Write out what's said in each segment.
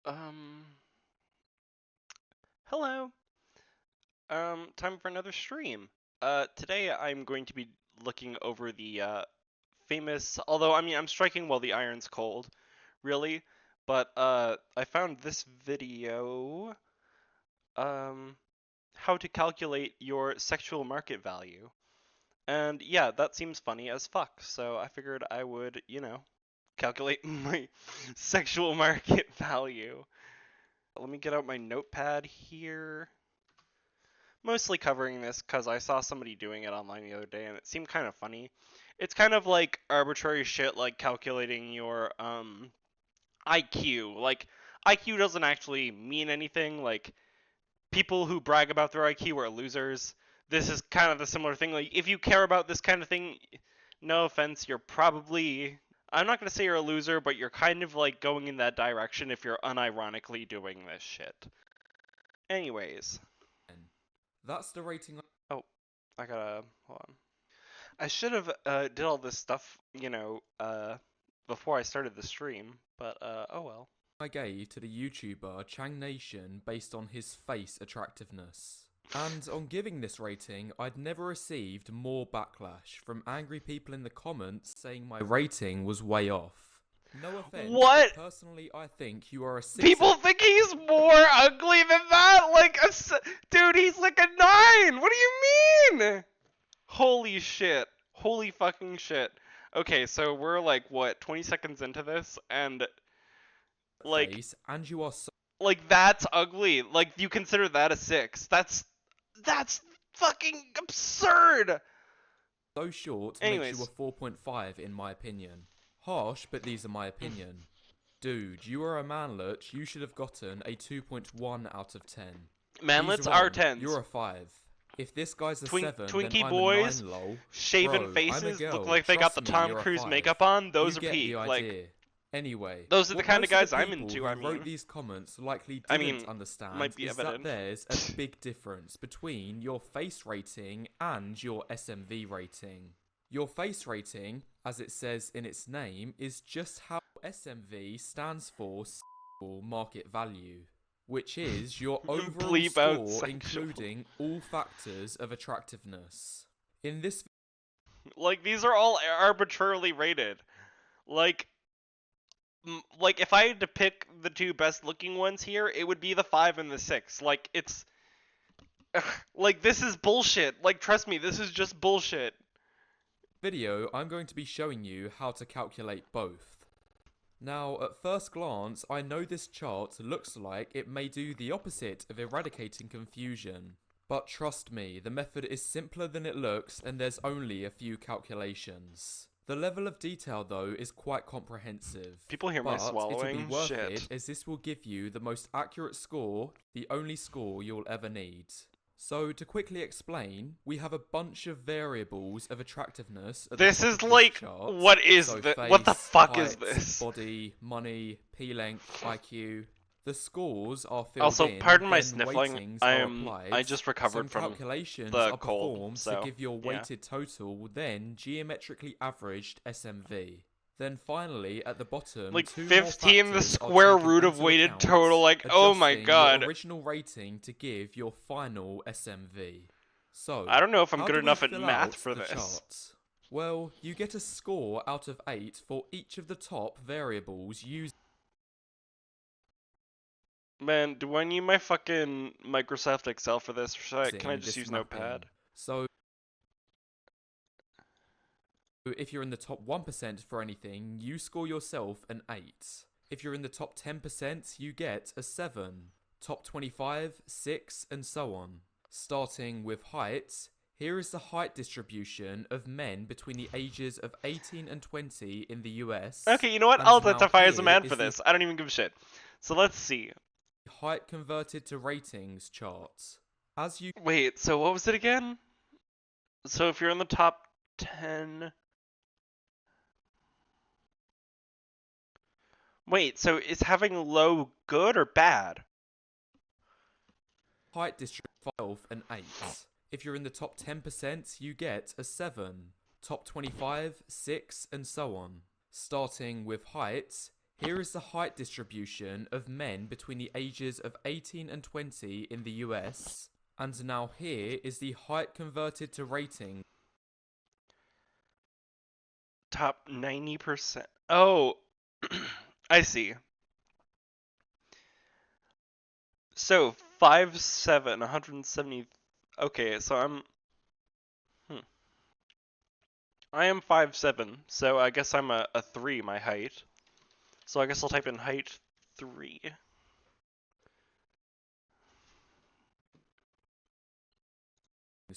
Um, Hello. Time for another stream. Today I'm going to be looking over the famous, although I'm striking while the iron's cold, really, but I found this video, um, how to calculate your sexual market value. And yeah, that seems funny as fuck, so I figured I would, calculate my sexual market value. Let me get out my notepad here. Mostly covering this because I saw somebody doing it online the other day and it seemed kind of funny. It's kind of like arbitrary shit like calculating your IQ. Like IQ doesn't actually mean anything. Like people who brag about their IQ are losers. This is kind of the similar thing. Like if you care about this kind of thing, no offense, you're probably, I'm not going to say you're a loser, but you're kind of like going in that direction if you're unironically doing this shit. Anyways. That's the rating. Oh, I gotta hold on. I should have did all this stuff, before I started the stream, but oh well. I gave to the YouTuber Chang Nation based on his face attractiveness. And on giving this rating, I'd never received more backlash from angry people in the comments saying my rating was way off. No offense, What? but personally I think you are a 6. People think he's more ugly than that. Dude, he's like a 9. What do you mean? Holy shit. Holy fucking shit. Okay, so we're like what, 20 seconds into this, and like, face, and you are so that's ugly. Like you consider that a 6? That's fucking absurd. short Anyways. makes you a 4.5 in my opinion. Harsh, but these are my opinion. Dude, you are a manlet, you should have gotten a 2.1 out of 10. Manlets are 10s. You're a 5. If this guy's a 7, Twinkie then I'm boys, a 9 lol. shaven Bro, faces, I'm a girl. look like they got the Trust me, Tom you're a Cruise 5. makeup on. Those You are get peak. the Like, idea. Anyway, those are the what kind of most guys the I'm people into. who I mean, wrote these comments likely I didn't mean, understand might be is evident. that there's a big difference between your face rating and your SMV rating. Your face rating, as it says in its name, is just how SMV stands for sexual market value, which is your overall Bleep out score sexual. including all factors of attractiveness. In this Like, these are all arbitrarily rated. Like if I had to pick the two best looking ones here, it would be the 5 and the 6. Like, it's like, this is bullshit. Like, trust me, this is just bullshit. video, I'm going to be showing you how to calculate both. Now, at first glance, I know this chart looks like it may do the opposite of eradicating confusion. But trust me, the method is simpler than it looks and there's only a few calculations. The level of detail though is quite comprehensive. People hear my But swallowing? it'll be worth Shit. it as this will give you the most accurate score, the only score you'll ever need. So to quickly explain, we have a bunch of variables of attractiveness at the This top is of this like, chart. what is So this? What the face, fuck is height, this? body, money, P-length, IQ. The scores are filled Also, in, pardon my then sniffling. weightings are I applied. just recovered Some from calculations the are cold, performed so, to give your yeah. weighted total, then geometrically averaged SMV. Then finally, at the bottom, like 2 more 15 the factors square are taken root of into weighted account, total. Like, oh my adjusting god. your original rating to give your final SMV. So, I don't know if I'm how good do we enough at fill math out for the this. chart? Well, you get a score out of 8 for each of the top variables used. Man, do I need my fucking Microsoft Excel for this? Or can I just use mapping. Notepad? So, if you're in the top 1% for anything, you score yourself an 8. If you're in the top 10%, you get a 7. Top 25, 6, and so on. Starting with height, here is the height distribution of men between the ages of 18 and 20 in the US. Okay, you know what? And I'll now identify as a here man is for the this. I don't even give a shit. So let's see. height converted to ratings chart. As you Wait, so what was it again? So if you're in the top 10... Wait, so is having low good or bad? height distribution 12 and 8. If you're in the top 10%, you get a 7. Top 25, 6, and so on. Starting with height, Here is the height distribution of men between the ages of 18 and 20 in the US. And now here is the height converted to rating. Top 90%. Oh, I see. So 5'7", 170. Okay, so I am 5'7", so I guess I'm a 3, my height. So I guess I'll type in height 3.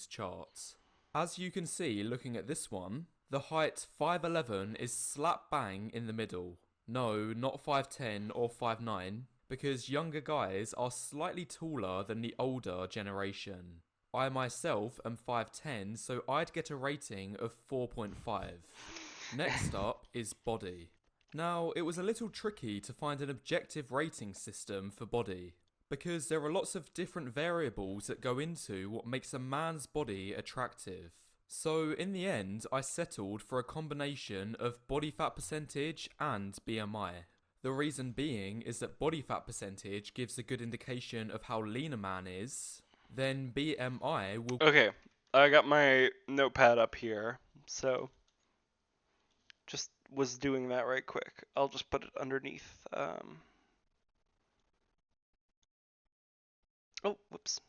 Charts. As you can see looking at this one, the height 5'11" is slap bang in the middle. No, not 5'10" or 5'9", because younger guys are slightly taller than the older generation. I myself am 5'10", so I'd get a rating of 4.5. Next up is body. Now, it was a little tricky to find an objective rating system for body, because there are lots of different variables that go into what makes a man's body attractive. So in the end, I settled for a combination of body fat percentage and BMI. The reason being is that body fat percentage gives a good indication of how lean a man is, then BMI will... Okay, I got my notepad up here, so just was doing that right quick. I'll just put it underneath. Oh, whoops.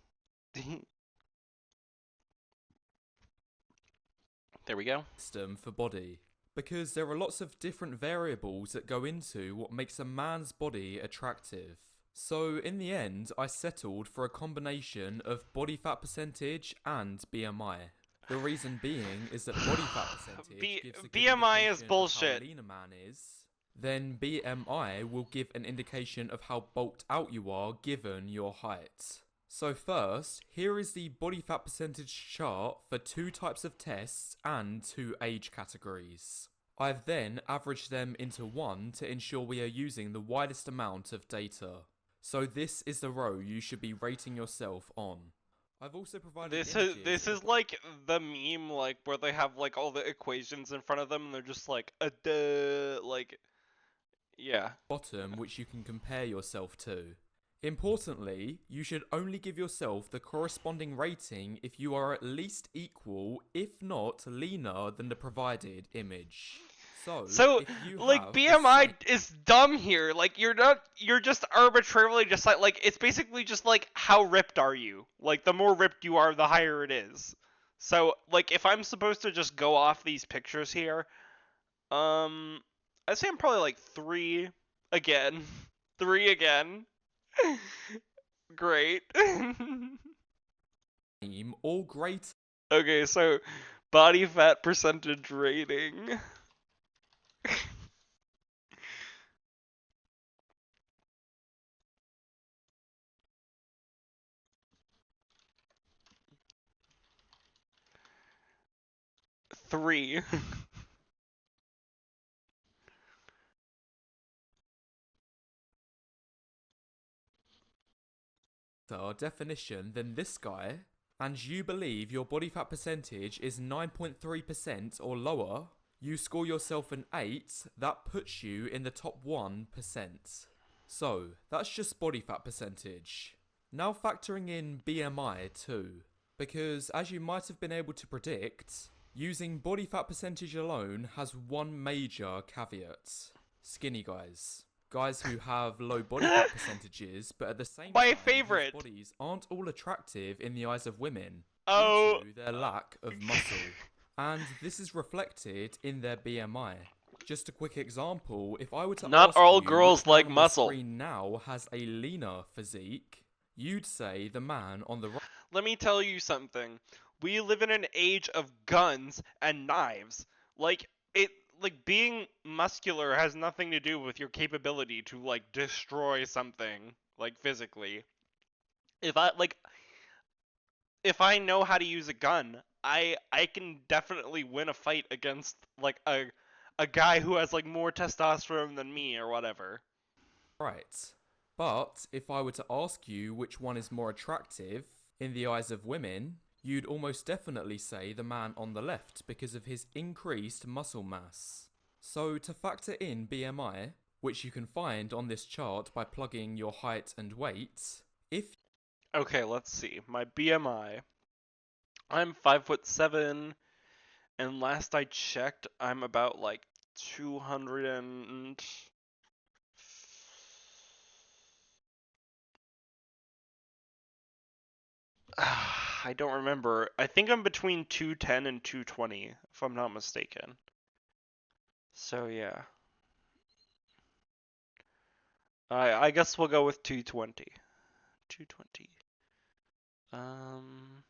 There we go. System for body. Because there are lots of different variables that go into what makes a man's body attractive. So in the end, I settled for a combination of body fat percentage and BMI. The reason being is that body fat percentage gives a good BMI is indication bullshit. of how lean a man is. Then BMI will give an indication of how bulked out you are given your height. So first, here is the body fat percentage chart for 2 types of tests and 2 age categories. I've then averaged them into one to ensure we are using the widest amount of data. So this is the row you should be rating yourself on. I've also provided this is like the meme like where they have like all the equations in front of them and they're just like a duh, like yeah. Bottom which you can compare yourself to. Importantly, you should only give yourself the corresponding rating if you are at least equal, if not leaner than the provided image. So if you like have BMI is dumb here. Like you're just arbitrarily just like it's basically just like how ripped are you? Like the more ripped you are, the higher it is. So like if I'm supposed to just go off these pictures here, I'd say I'm probably like 3 again. 3 again. Great. all great. Okay, so body fat percentage rating. Three. Definition than this guy, and you believe your body fat percentage is 9.3% or lower, you score yourself an 8, that puts you in the top 1%. So, that's just body fat percentage. Now factoring in BMI too, because as you might have been able to predict, using body fat percentage alone has one major caveat. Skinny guys. Guys who have low body fat percentages, but at the same My time, favorite. whose bodies aren't all attractive in the eyes of women Oh. due to their lack of muscle. And this is reflected in their BMI. Just a quick example, if I were to Not ask all you girls which man like on muscle. the screen now has a leaner physique, you'd say the man on the right. Let me tell you something. We live in an age of guns and knives. Like being muscular has nothing to do with your capability to like destroy something like physically. If I know how to use a gun, I can definitely win a fight against like a guy who has like more testosterone than me or whatever. Right. But if I were to ask you which one is more attractive in the eyes of women, you'd almost definitely say the man on the left because of his increased muscle mass. So to factor in BMI, which you can find on this chart by plugging your height and weight. If Okay, let's see. My BMI. I'm 5'7", and last I checked, I'm about like 200 and. I don't remember. I think I'm between 210 and 220, if I'm not mistaken. So yeah. I guess we'll go with 220. 220. Um,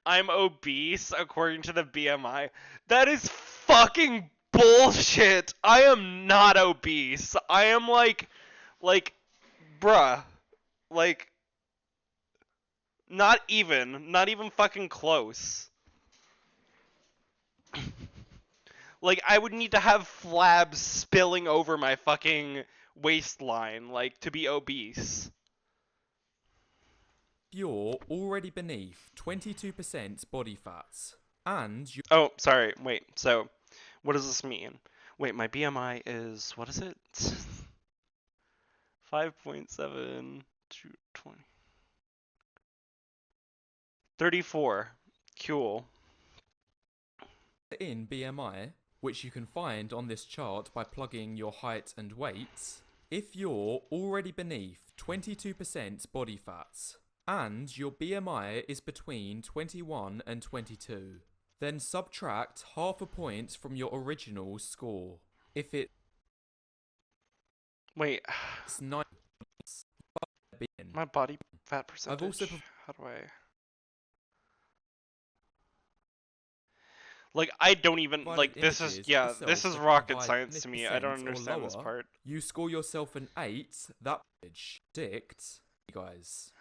I'm obese according to the BMI. That is fucking bullshit. I am not obese. I am like, bruh, like, not even fucking close. Like, I would need to have flabs spilling over my fucking waistline, like, to be obese. you're already beneath 22% body fat, and you Oh, sorry. Wait. So, what does this mean? Wait, my BMI is what is it? 5.7 to 20. 34. Cool. in BMI, which you can find on this chart by plugging your height and weight. If you're already beneath 22% body fat, and your BMI is between 21 and 22, then subtract half a point from your original score. If it's Wait, 9, my body fat I've percentage. also How do I? Like, I don't even provided like this is images yeah, this yourself is that rocket provide science to me. I don't 20% or understand this lower. part. You score yourself an 8. That bitch dicked. Guys,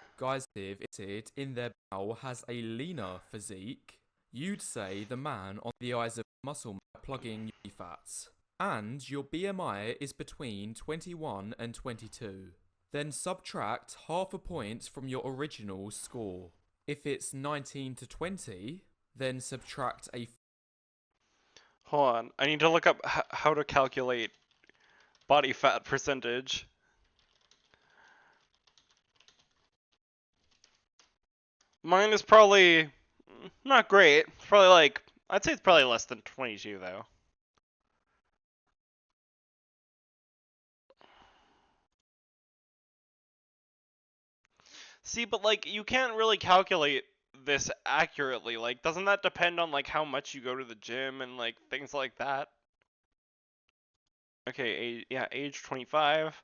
if it in their bow has a leaner physique, you'd say the man on the eyes of muscle plugging your fats, and your BMI is between 21 and 22. Then subtract half a point from your original score. If it's 19 to 20, then subtract a Hold on. I need to look up how to calculate body fat percentage. Mine is probably not great. It's probably like I'd say it's probably less than 22 though. See, but like you can't really calculate this accurately. Like doesn't that depend on like how much you go to the gym and like things like that? Okay, yeah, age 25.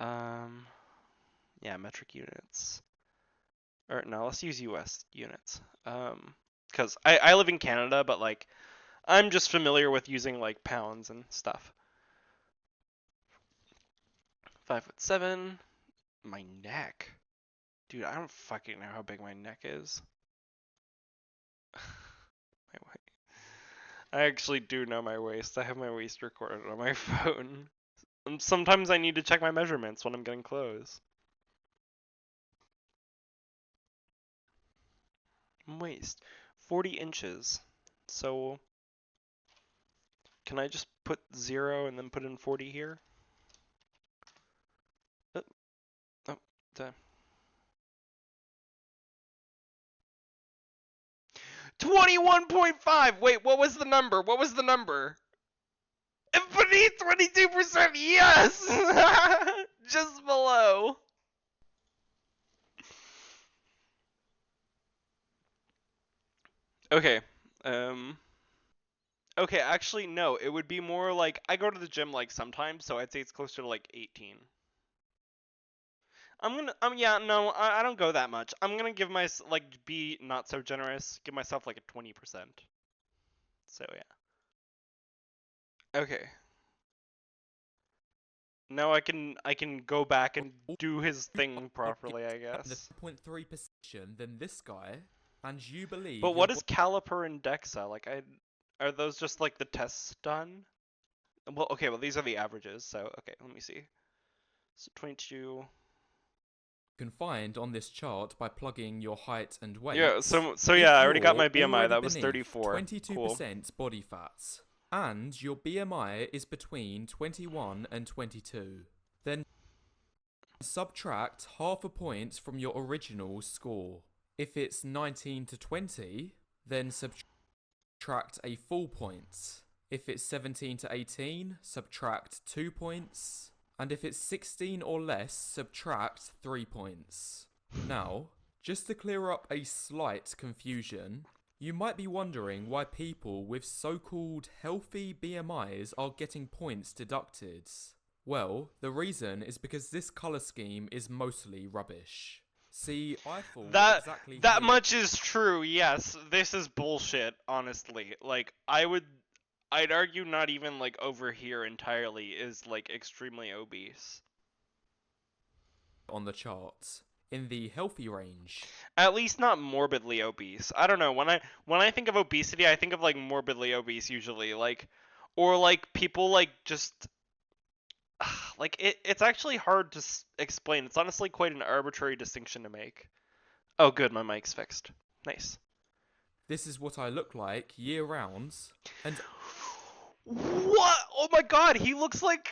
Um yeah, metric units. Or no, let's use US units. Cuz I live in Canada, but like I'm just familiar with using like pounds and stuff. 5'7". My neck. Dude, I don't fucking know how big my neck is. My weight. I actually do know my waist. I have my waist recorded on my phone. And sometimes I need to check my measurements when I'm getting clothes. Waist. 40 inches. So, can I just put 0 and then put in 40 here? Oh, oh, damn. 21.5! Wait, what was the number? What was the number? Beneath 22%, yes! Just below. Okay. Um. Okay, actually, no. It would be more like I go to the gym like sometimes, so I'd say it's closer to like 18. Yeah, no, I don't go that much. I'm gonna give my like be not so generous. Give myself like a 20%. So yeah. Okay. Now I can go back and do his thing properly, I the guess. 3.3 position than this guy, and you But believe your what is caliper and DEXA? Like are those just like the tests done? Well, okay, well these are the averages. So okay, let me see. So 22. can find on this chart by plugging your height and weight. Yeah, so yeah, If I already got you're my BMI. already That was beneath 34. Cool. 22% body fat, and your BMI is between 21 and 22. Then subtract half a point from your original score. If it's 19 to 20, then subtract a full point. If it's 17 to 18, subtract 2 points. And if it's 16 or less, subtract 3 points. Now, just to clear up a slight confusion, you might be wondering why people with so-called healthy BMIs are getting points deducted. Well, the reason is because this colour scheme is mostly rubbish. See, I thought That exactly that here. much is true. Yes, this is bullshit, honestly. Like I'd argue not even like over here entirely is like extremely obese. On the charts in the healthy range. At least not morbidly obese. I don't know. When I think of obesity, I think of like morbidly obese usually, like or like people like just like it's actually hard to explain. It's honestly quite an arbitrary distinction to make. Oh, good, my mic's fixed. Nice. This is what I look like year round, and What? Oh my God, he looks like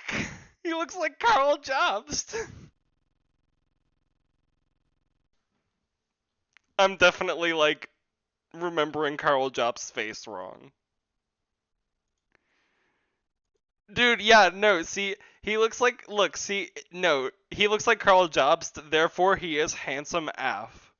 he looks like Carl Jobst. I'm definitely like remembering Carl Jobst's face wrong. Dude, yeah, no, see, he looks like, look, see, no, he looks like Carl Jobst, therefore he is handsome AF.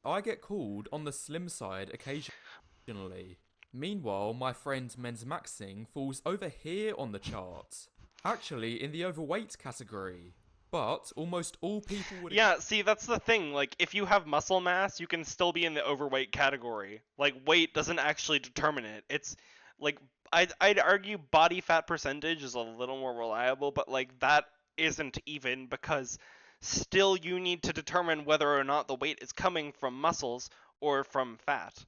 I get called on the slim side occasionally. Meanwhile, my friend Men's Maxing falls over here on the chart, actually in the overweight category. But almost all people would. Yeah, see, that's the thing, like, if you have muscle mass, you can still be in the overweight category. Like, weight doesn't actually determine it. It's, like, I'd argue body fat percentage is a little more reliable, but, like, that isn't even because still you need to determine whether or not the weight is coming from muscles or from fat.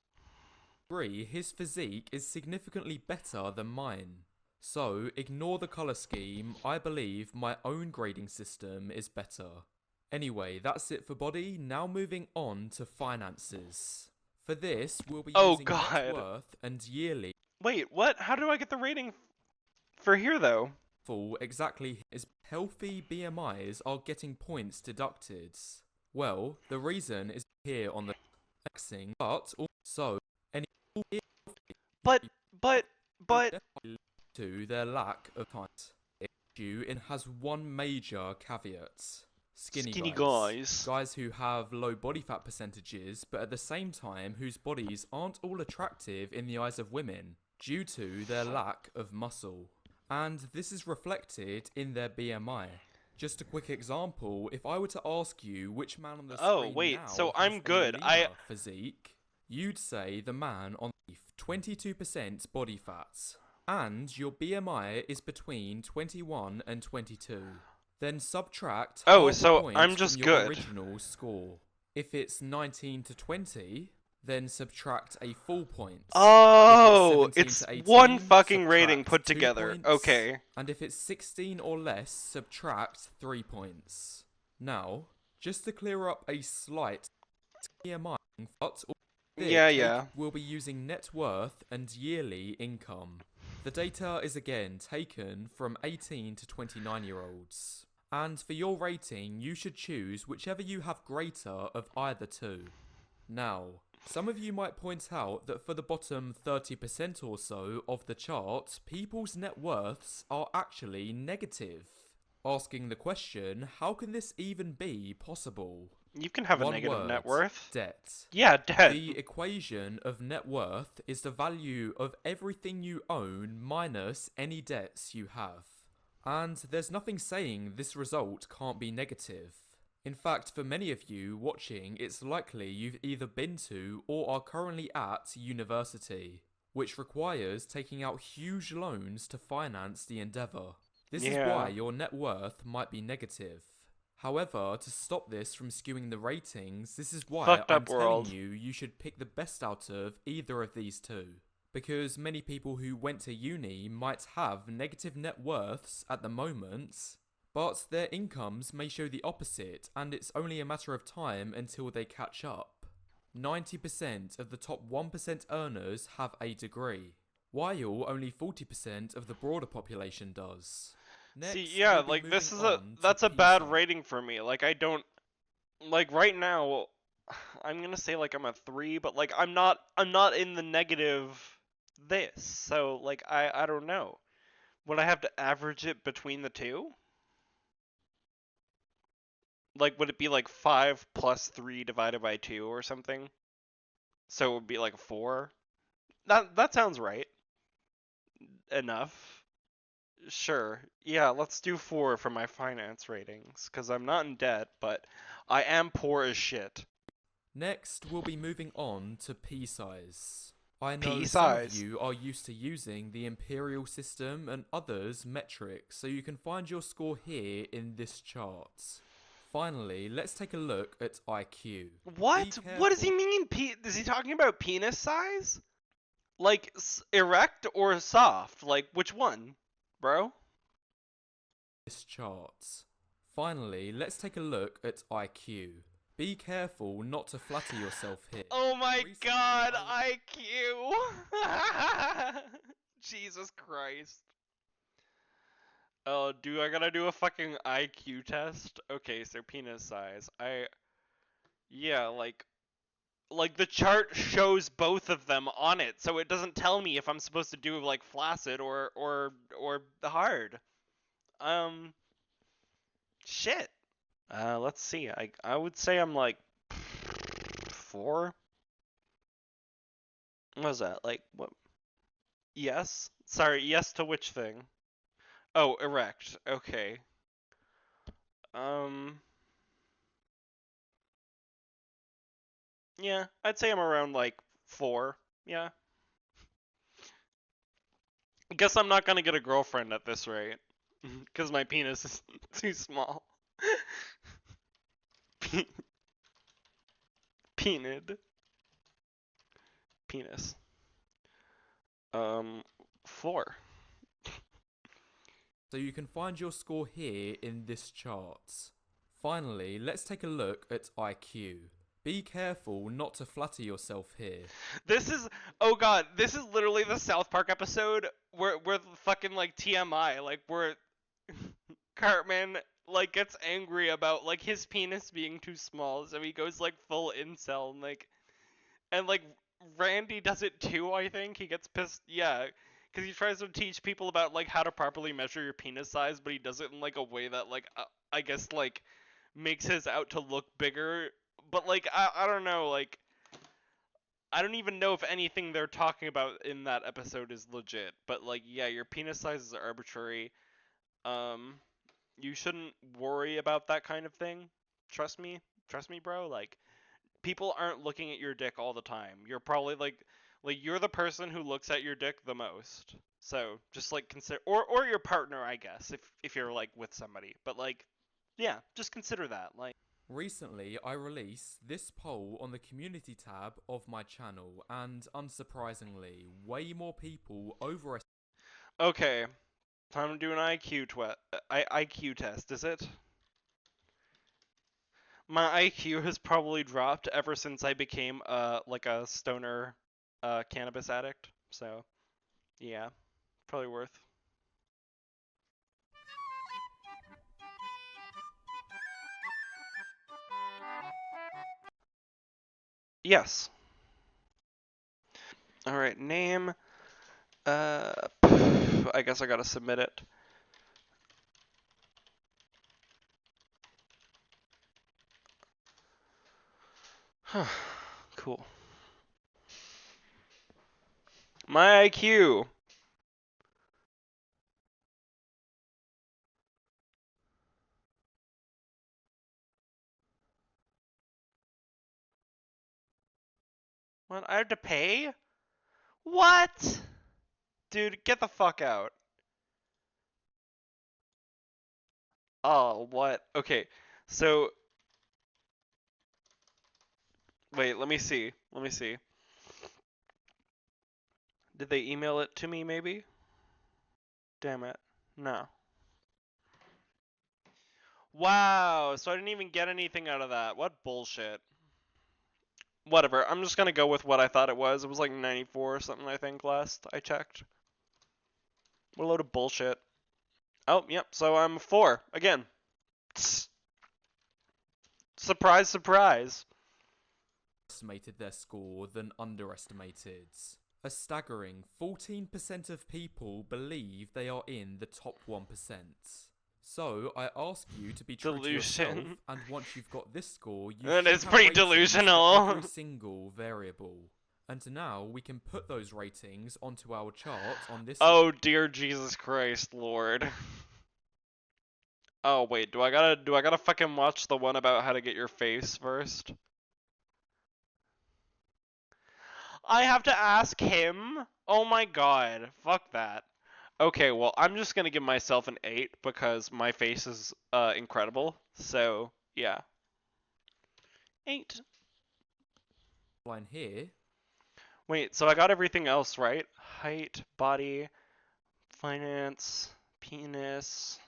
Agree, his physique is significantly better than mine. So, ignore the colour scheme, I believe my own grading system is better. Anyway, that's it for body, now moving on to finances. For this, we'll be Oh using net God. worth and yearly. Wait, what? How do I get the rating for here though? Full exactly as healthy BMIs are getting points deducted. Well, the reason is here on the indexing, but also any But, but, but. to their lack of height. Issue it has one major caveat. Skinny guys. Guys who have low body fat percentages, but at the same time whose bodies aren't all attractive in the eyes of women due to their lack of muscle. And this is reflected in their BMI. Just a quick example, if I were to ask you which man on the screen wait, now so has I'm good. a leaner physique, you'd say the man on 22% body fat. And your BMI is between 21 and 22. Then subtract Oh, half a so point I'm just from your good. original score. If it's 19 to 20, then subtract a full point. Oh, If it's 17 to 18, one fucking rating subtract put 2 together. points. Okay. And if it's 16 or less, subtract 3 points. Now, just to clear up a slight BMI, but Yeah. we'll be using net worth and yearly income. The data is again taken from 18 to 29-year-olds. And for your rating, you should choose whichever you have greater of either two. Now, some of you might point out that for the bottom 30% or so of the chart, people's net worths are actually negative. Asking the question, how can this even be possible? You can have a One negative word, net worth. debt. Yeah, debt. The equation of net worth is the value of everything you own minus any debts you have. And there's nothing saying this result can't be negative. In fact, for many of you watching, it's likely you've either been to or are currently at university, which requires taking out huge loans to finance the endeavour. This is why your net worth might be negative. However, to stop this from skewing the ratings, this is why I'm telling you should pick the best out of either of these two. Because many people who went to uni might have negative net worths at the moment, but their incomes may show the opposite, and it's only a matter of time until they catch up. 90% of the top 1% earners have a degree. while only 40% of the broader population does. See, Next, yeah, we'll be like this moving is on to that's a pea bad size. rating for me. Like I don't like right now I'm gonna say like I'm a 3, but like I'm not in the negative this. So like I don't know. Would I have to average it between the two? Like would it be like 5 plus 3 divided by 2 or something? So it would be like a 4? That sounds right. Enough. Sure. Yeah, let's do 4 for my finance ratings cuz I'm not in debt, but I am poor as shit. Next, we'll be moving on to pea size. I P know some of size. you are used to using the imperial system and others metric, so you can find your score here in this chart. Finally, let's take a look at IQ. Be What? What does he careful. mean? Is he talking about penis size? Like erect or soft? Like which one, bro? This chart. Finally, let's take a look at IQ. Be careful not to flatter yourself here. Oh my Recently, god, IQ. Jesus Christ. Oh, do I gotta do a fucking IQ test? Okay, so penis size. Yeah, like the chart shows both of them on it, so it doesn't tell me if I'm supposed to do like flaccid or the hard. Um, shit. Let's see. I would say I'm like 4. What was that? Like what? Yes. Sorry. Yes to which thing? Oh, erect. Okay. Um. Yeah, I'd say I'm around like 4. Yeah. I guess I'm not gonna get a girlfriend at this rate, because my penis is too small. Penid. Penis. 4. so you can find your score here in this chart. Finally, let's take a look at IQ. Be careful not to flatter yourself here. This is oh god, this is literally the South Park episode where fucking like TMI, like where Cartman like gets angry about like his penis being too small, so he goes like full incel and Randy does it too, I think. He gets pissed, yeah, cuz he tries to teach people about like how to properly measure your penis size, but he does it in like a way that like I guess like makes his out to look bigger, but like I don't know, like I don't even know if anything they're talking about in that episode is legit, but like yeah, your penis size is arbitrary. Um you shouldn't worry about that kind of thing. Trust me. Trust me, bro. Like people aren't looking at your dick all the time. You're probably like you're the person who looks at your dick the most. So, just like consider or your partner, I guess, if you're like with somebody. But like yeah, just consider that. Like Recently, I released this poll on the community tab of my channel, and unsurprisingly, way more people overestimate. okay, time to do an IQ test, is it? My IQ has probably dropped ever since I became like a stoner cannabis addict. So, yeah, probably worth. Yes. All right, name. Uh, I guess I gotta submit it. Huh. Cool. My IQ. What? I have to pay? What? Dude, get the fuck out. Oh, what? Okay. So, wait, let me see. Let me see. Did they email it to me maybe? Damn it. No. Wow, so I didn't even get anything out of that. What bullshit. whatever. I'm just gonna go with what I thought it was. It was like 94 or something, I think, last I checked. What a load of bullshit. Oh, yep, so I'm 4. Again. Surprise, surprise. Estimated their score than underestimated. A staggering 14% of people believe they are in the top 1%. So I ask you to be true to yourself, Delusion. and once you've got this score, you And should it's have pretty ratings for delusional. every single variable. And now we can put those ratings onto our chart on this. Oh dear Jesus Christ, Lord. Oh wait, do I gotta fucking watch the one about how to get your face first? I have to ask him? Oh my god, fuck that. Okay, well, I'm just gonna give myself an 8 because my face is incredible. So, yeah. 8. Line here. Wait, so I got everything else right? Height, body, finance, penis.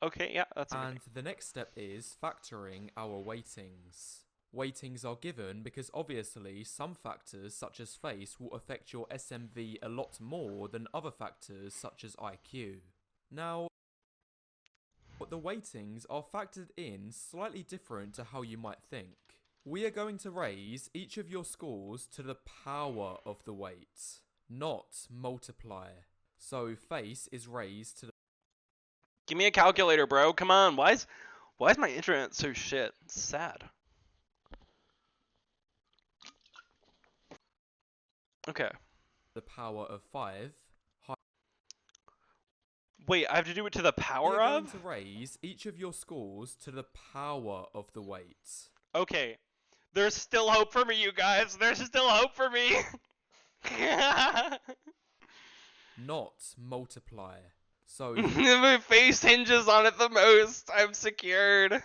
Okay, yeah, that's everything. And the next step is factoring our weightings. Weightings are given because obviously some factors such as face will affect your SMV a lot more than other factors such as IQ. Now, the weightings are factored in slightly different to how you might think. We are going to raise each of your scores to the power of the weight, not multiply. So face is raised to the Give me a calculator, bro. Come on. Why is my internet so shit? It's sad. Okay. power of 5. Wait, I have to do it to the We are power going of? to raise each of your scores to the power of the weight. Okay. There's still hope for me, you guys. There's still hope for me. Not multiply. So My face hinges on it the most. I'm secured.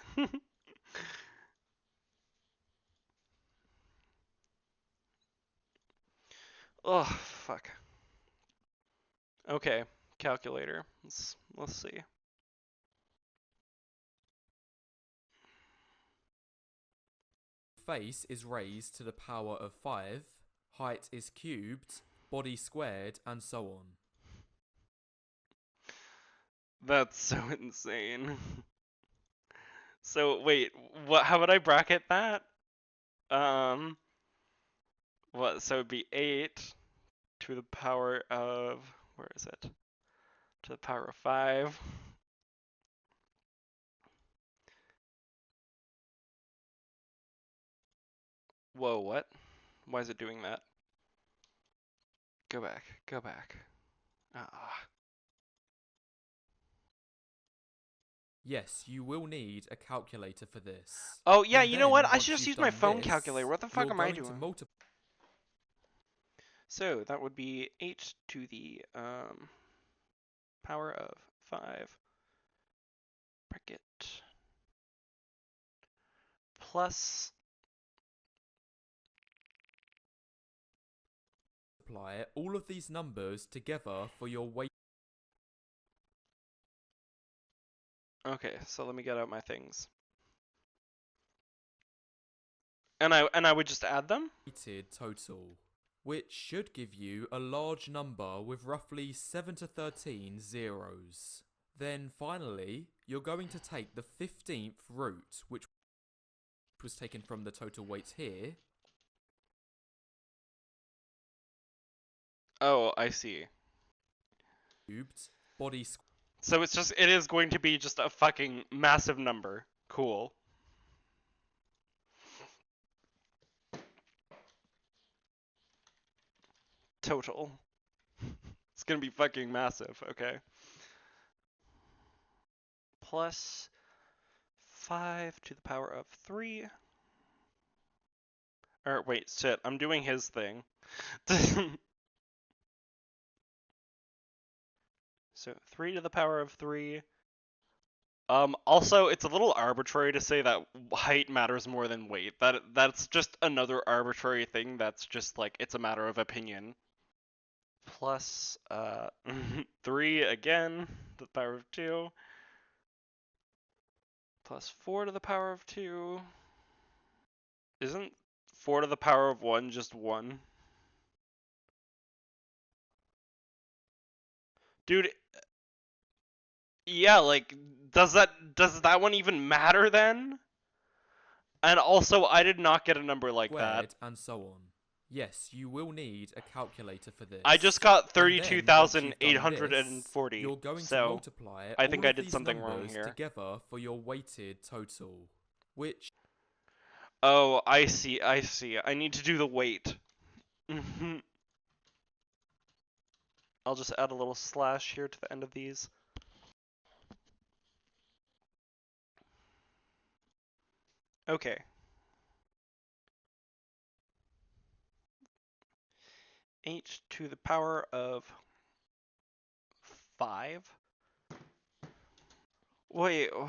Oh, fuck. Okay, calculator. Let's see. face is raised to the power of 5, height is cubed, body squared, and so on. That's so insane. So wait, what? How would I bracket that? Um, what? So it'd be 8 to the power of, where is it? To the power of 5. Whoa, what? Why is it doing that? Go back. Go back. Ah. Yes, you will need a calculator for this. Oh yeah, And you know what? then, I should once just you've use my done phone calculator. this, What the fuck you're am I going to doing? multiply. So that would be 8 to the power of 5 bracket plus. All of these numbers together for your weight. Okay, so let me get out my things. And I would just add them? Weighted total, which should give you a large number with roughly 7 to 13 zeros. Then finally, you're going to take the 15th root, which was taken from the total weights here. Oh, I see. Cubed, body squared. So it is going to be just a fucking massive number. Cool. Total. It's gonna be fucking massive, okay. Plus 5 to the power of 3. Or wait, shit, I'm doing his thing. So 3 to the power of 3. Also, it's a little arbitrary to say that height matters more than weight. That's just another arbitrary thing that's just like, it's a matter of opinion. Plus, 3 again to the power of 2. Plus 4 to the power of 2. Isn't 4 to the power of 1, just 1. Dude, yeah, like, does that one even matter then? And also, I did not get a number like that. Squared, and so on. Yes, you will need a calculator for I just this. got And then, once you've done this, 32,840, you're going to so multiply I think all I of did these something wrong numbers here. together for your weighted total, which Oh, I see. I need to do the weight. I'll just add a little slash here to the end of these. Okay. 8 to the power of 5? Wait, I'm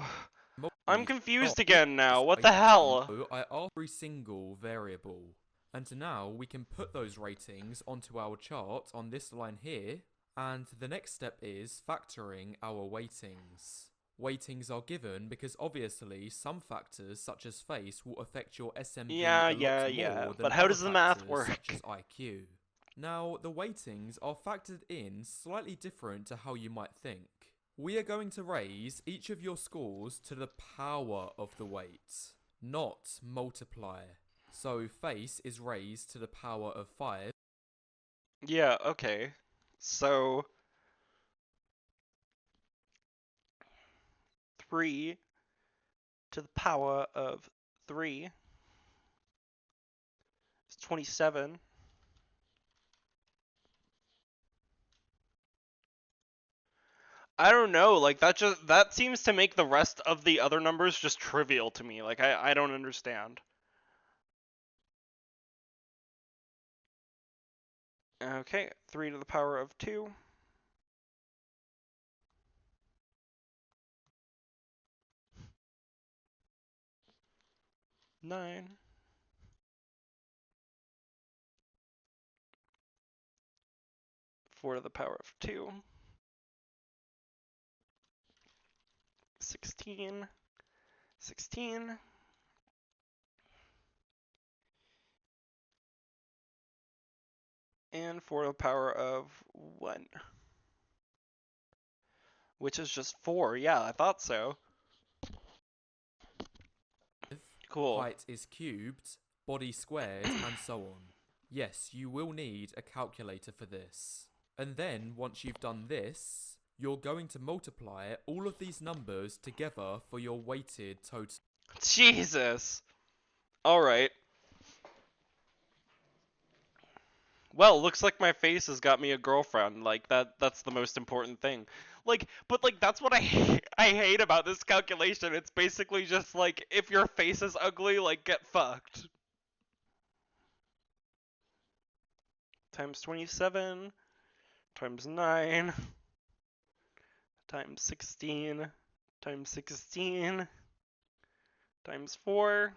multiplied confused by again now. What by the hell? so I asked every single variable. And now we can put those ratings onto our chart on this line here. And the next step is factoring our weightings. Weightings are given because obviously some factors such as face will affect your SMV a lot Yeah. more But than how other does the math factors such work? as IQ. Now, the weightings are factored in slightly different to how you might think. We are going to raise each of your scores to the power of the weight, not multiply. So face is raised to the power of 5. Yeah, okay. So 3 to the power of 3 is 27. I don't know, like that seems to make the rest of the other numbers just trivial to me. Like I don't understand. Okay, 3 to the power of 2. 9. 4 to the power of 2. 16. 16. And 4 to the power of 1. Which is just 4. Yeah, I thought so. Cool. Height is cubed, body squared, and so on. Yes, you will need a calculator for this. And then, once you've done this, you're going to multiply all of these numbers together for your weighted total. Jesus. Alright. Well, looks like my face has got me a girlfriend. Like that's the most important thing. But that's what I hate about this calculation. It's basically just like if your face is ugly, like get fucked. Times 27 times 9 times 16 times 16 times 4.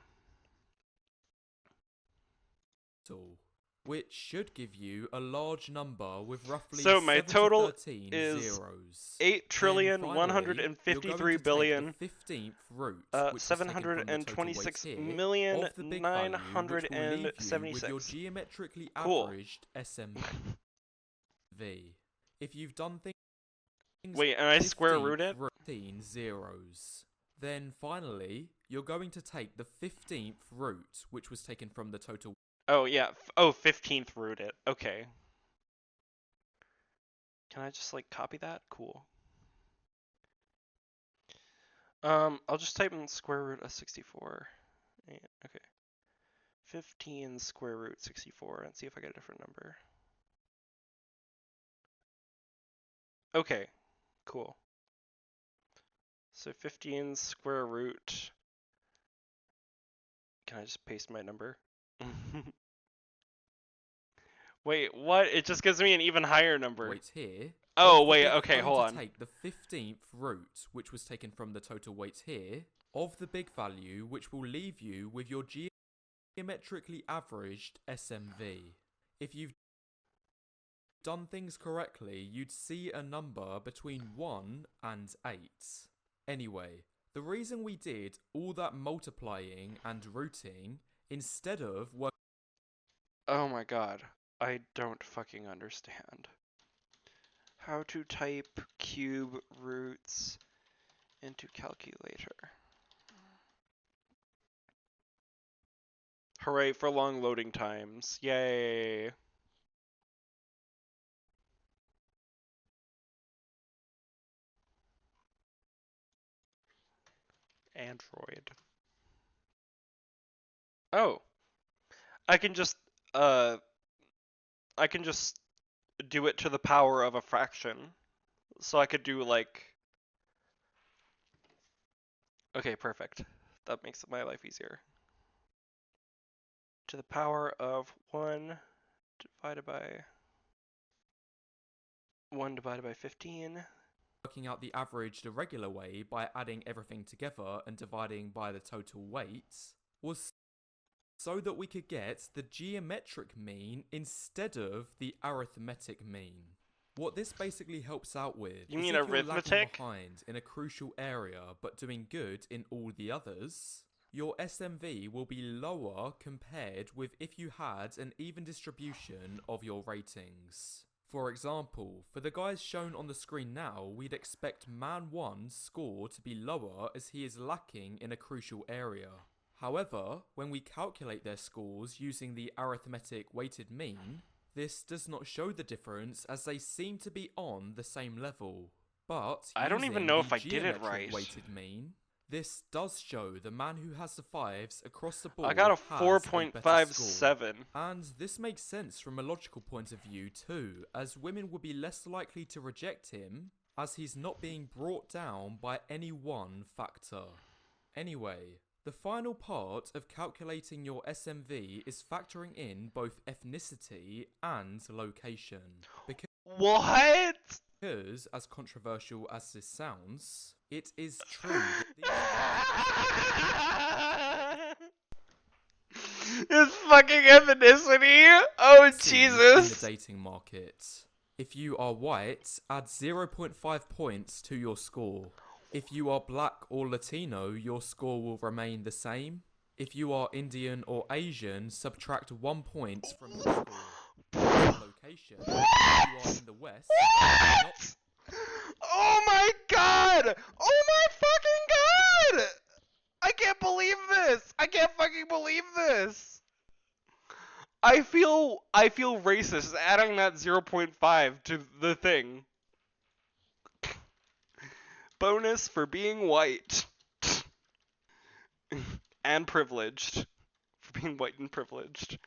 Which should give you a large number with roughly So my 7 to total 13 is zeros. eight Then trillion one finally, hundred and you're fifty going three to take billion the 15th root, which was seven taken hundred from the and total twenty weights six here, million of the big nine value, which hundred will and leave you seventy with your six. geometrically Cool. averaged SMV. If you've done things Wait, and I square 15th root it? root 15 zeros. Then finally, you're going to take the 15th root, which was taken from the total. Oh yeah. Oh, 15th root it. Okay. Can I just like copy that? Cool. I'll just type in square root of 64. Okay. 15 square root 64 and see if I get a different number. Okay, cool. So 15 square root. Can I just paste my number? Wait, what? It just gives me an even higher number. Weights here. Oh, wait, okay, I'm hold going on. to take the 15th root, which was taken from the total weights here, of the big value, which will leave you with your geometrically averaged SMV. If you've done things correctly, you'd see a number between 1 and 8. Anyway, the reason we did all that multiplying and rooting instead of working Oh my god. I don't fucking understand. How to type cube roots into calculator. Hooray for long loading times. Yay. Android. Oh, I can just uh I can just do it to the power of a fraction. So I could do like okay, perfect. That makes my life easier. To the power of 1 divided by 1 divided by 15. Working out the average the regular way by adding everything together and dividing by the total weights was so that we could get the geometric mean instead of the arithmetic mean. What this basically helps out with You is mean if you're lagging arithmetic? behind in a crucial area but doing good in all the others, your SMV will be lower compared with if you had an even distribution of your ratings. For example, for the guys shown on the screen now, we'd expect Man 1's score to be lower as he is lacking in a crucial area. However, when we calculate their scores using the arithmetic weighted mean, this does not show the difference as they seem to be on the same level. But I don't even using know the if I did it geometric right. weighted mean, this does show the man who has the 5s across the I got board a has a better score. 4.57. And this makes sense from a logical point of view too, as women would be less likely to reject him, as he's not being brought down by any one factor. Anyway, the final part of calculating your SMV is factoring in both ethnicity and location. What? Because, as controversial as this sounds, it is true that these factors It's fucking ethnicity. Oh in the Jesus. dating market. If you are white, add 0.5 points to your score. If you are black or Latino, your score will remain the same. If you are Indian or Asian, subtract 1 point from your score. Location, if you are in the West, What? Oh my god! Oh my fucking god! I can't believe this! I can't fucking believe this! I feel racist adding that 0.5 to the thing. Bonus for being white. And privileged. For being white and privileged.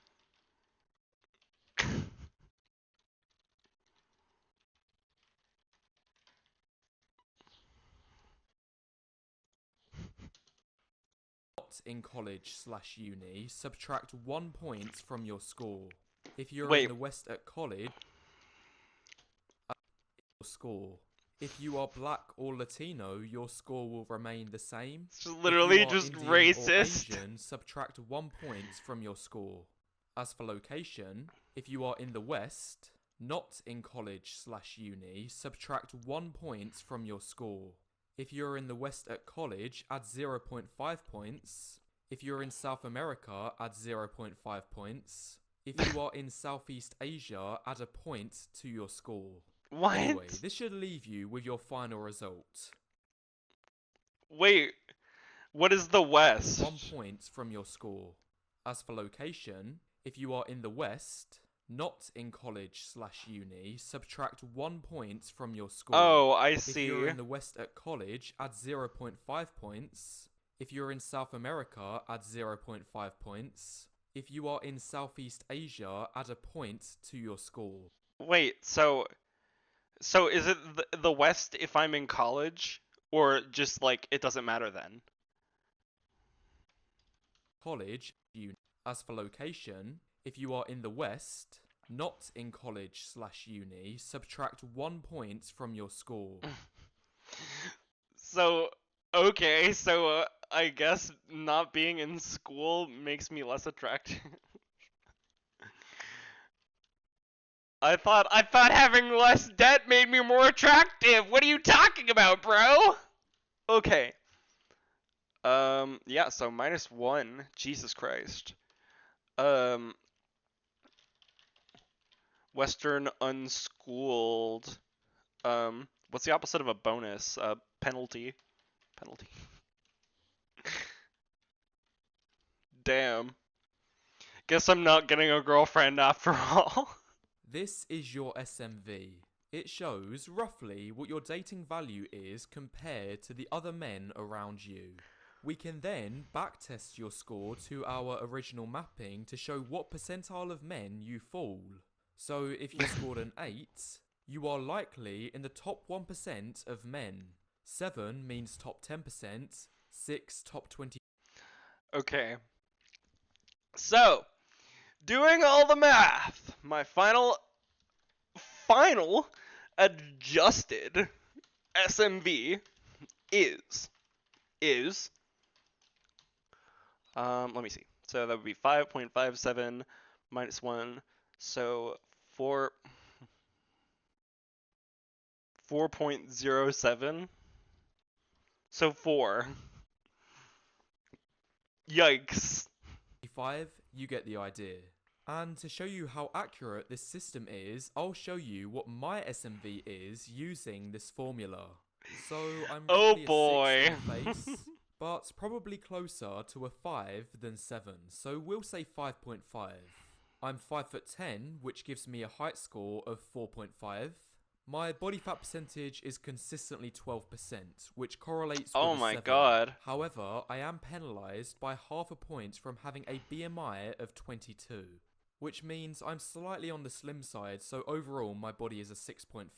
not in college/uni, subtract 1 point from your score. If you're in Wait. the West at college, your score. If you are black or Latino, your score will remain the same. It's If you literally are just Indian racist. or Asian, subtract 1 point from your score. As for location, if you are in the West, not in college/uni, subtract 1 point from your score. If you're in the West at college, add 0.5 points. If you're in South America, add 0.5 points. If you are in Southeast Asia, add a point to your score. What? Anyway, this should leave you with your final result. Wait, what is the West? 1 point from your score. As for location, if you are in the West, not in college/uni, subtract 1 point from your score. Oh, I If see. you're in the West at college, add 0.5 points. If you're in South America, add 0.5 points. If you are in Southeast Asia, add a point to your score. Wait, so is it the West if I'm in college, or just like it doesn't matter then? College, uni. As for location, if you are in the West, not in college/uni, subtract 1 point from your score. So, okay, so I guess not being in school makes me less attractive. I thought having less debt made me more attractive. What are you talking about, bro? Okay. Yeah, so -1. Jesus Christ. Um Western unschooled. What's the opposite of a bonus? Penalty. Penalty. Damn. Guess I'm not getting a girlfriend after all. This is your SMV. It shows roughly what your dating value is compared to the other men around you. We can then backtest your score to our original mapping to show what percentile of men you fall. So if you scored an 8, you are likely in the top 1% of men. 7 means top 10%, 6 top 20. Okay. So, doing all the math, my final adjusted SMV is let me see. So that would be 5.57 minus 1. So 4.07. So 4. Yikes. 5, you get the idea. And to show you how accurate this system is, I'll show you what my SMV is using this formula. So I'm Oh roughly boy. a 6 on face, but probably closer to a 5 than 7, so we'll say 5.5. I'm 5'10", which gives me a height score of 4.5. My body fat percentage is consistently 12%, which correlates Oh with a my 7. god. However, I am penalised by half a point from having a BMI of 22, which means I'm slightly on the slim side, so overall my body is a 6.5.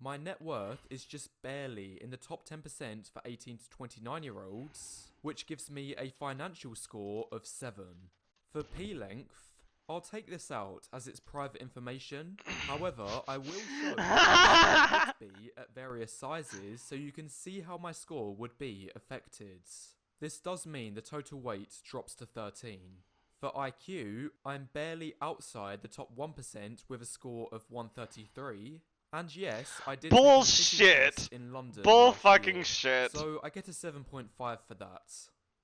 My net worth is just barely in the top 10% for 18 to 29 year olds, which gives me a financial score of 7. For P length, I'll take this out as it's private information. However, I will show what it would be at various sizes so you can see how my score would be affected. This does mean the total weight drops to 13. For IQ, I'm barely outside the top 1% with a score of 133. And yes, I did take a city Bullshit. test in London Bull last fucking year, shit. so I get a 7.5 for that.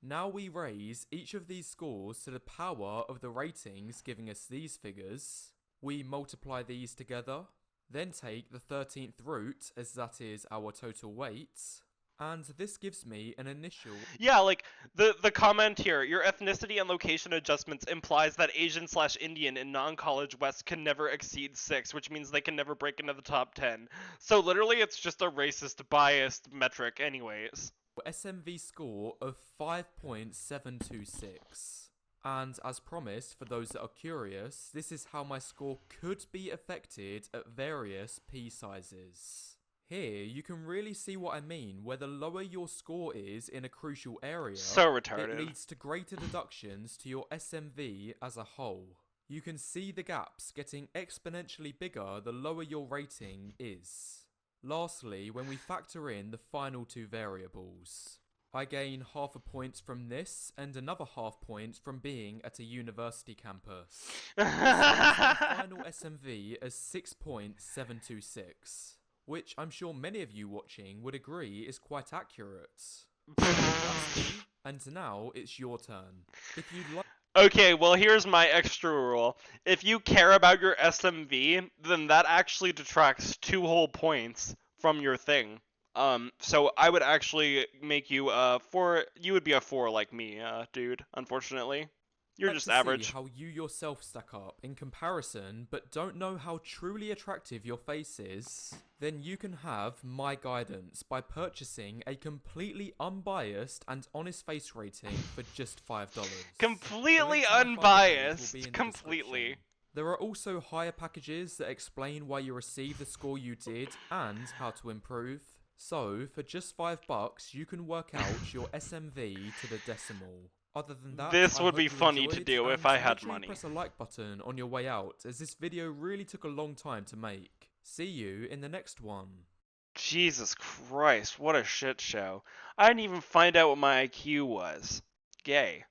Now we raise each of these scores to the power of the ratings giving us these figures. We multiply these together, then take the 13th root as that is our total weight. And this gives me an initial... Yeah, like, the comment here, your ethnicity and location adjustments implies that Asian/Indian in non-college West can never exceed 6, which means they can never break into the top 10. So literally it's just a racist, biased metric anyways. SMV score of 5.726. And as promised, for those that are curious, this is how my score could be affected at various P sizes. Here, you can really see what I mean, where the lower your score is in a crucial area, So retarded. it leads to greater deductions to your SMV as a whole. You can see the gaps getting exponentially bigger the lower your rating is. Lastly, when we factor in the final two variables, I gain half a point from this and another half point from being at a university campus. This leaves my final SMV as 6.726. Which I'm sure many of you watching would agree is quite accurate. That's me, and now it's your turn. If you'd like... Okay, well here's my extra rule. If you care about your SMV, then that actually detracts 2 whole points from your thing. So I would actually make you 4, you would be a 4 like me, dude, unfortunately. You're just average. See how you yourself stack up in comparison, but don't know how truly attractive your face is, then you can have my guidance by purchasing a completely unbiased and honest face rating for just $5. Completely The link to my Fiverr page will unbiased. be in the Completely. description. There are also higher packages that explain why you received the score you did and how to improve. So, for just $5, you can work out your SMV to the decimal. Other than that, This I would hope be you funny to enjoyed, do if and I had make sure money. you press a like button on your way out, as this video really took a long time to make. See you in the next one. Jesus Christ, what a shit show. I didn't even find out what my IQ was. Gay.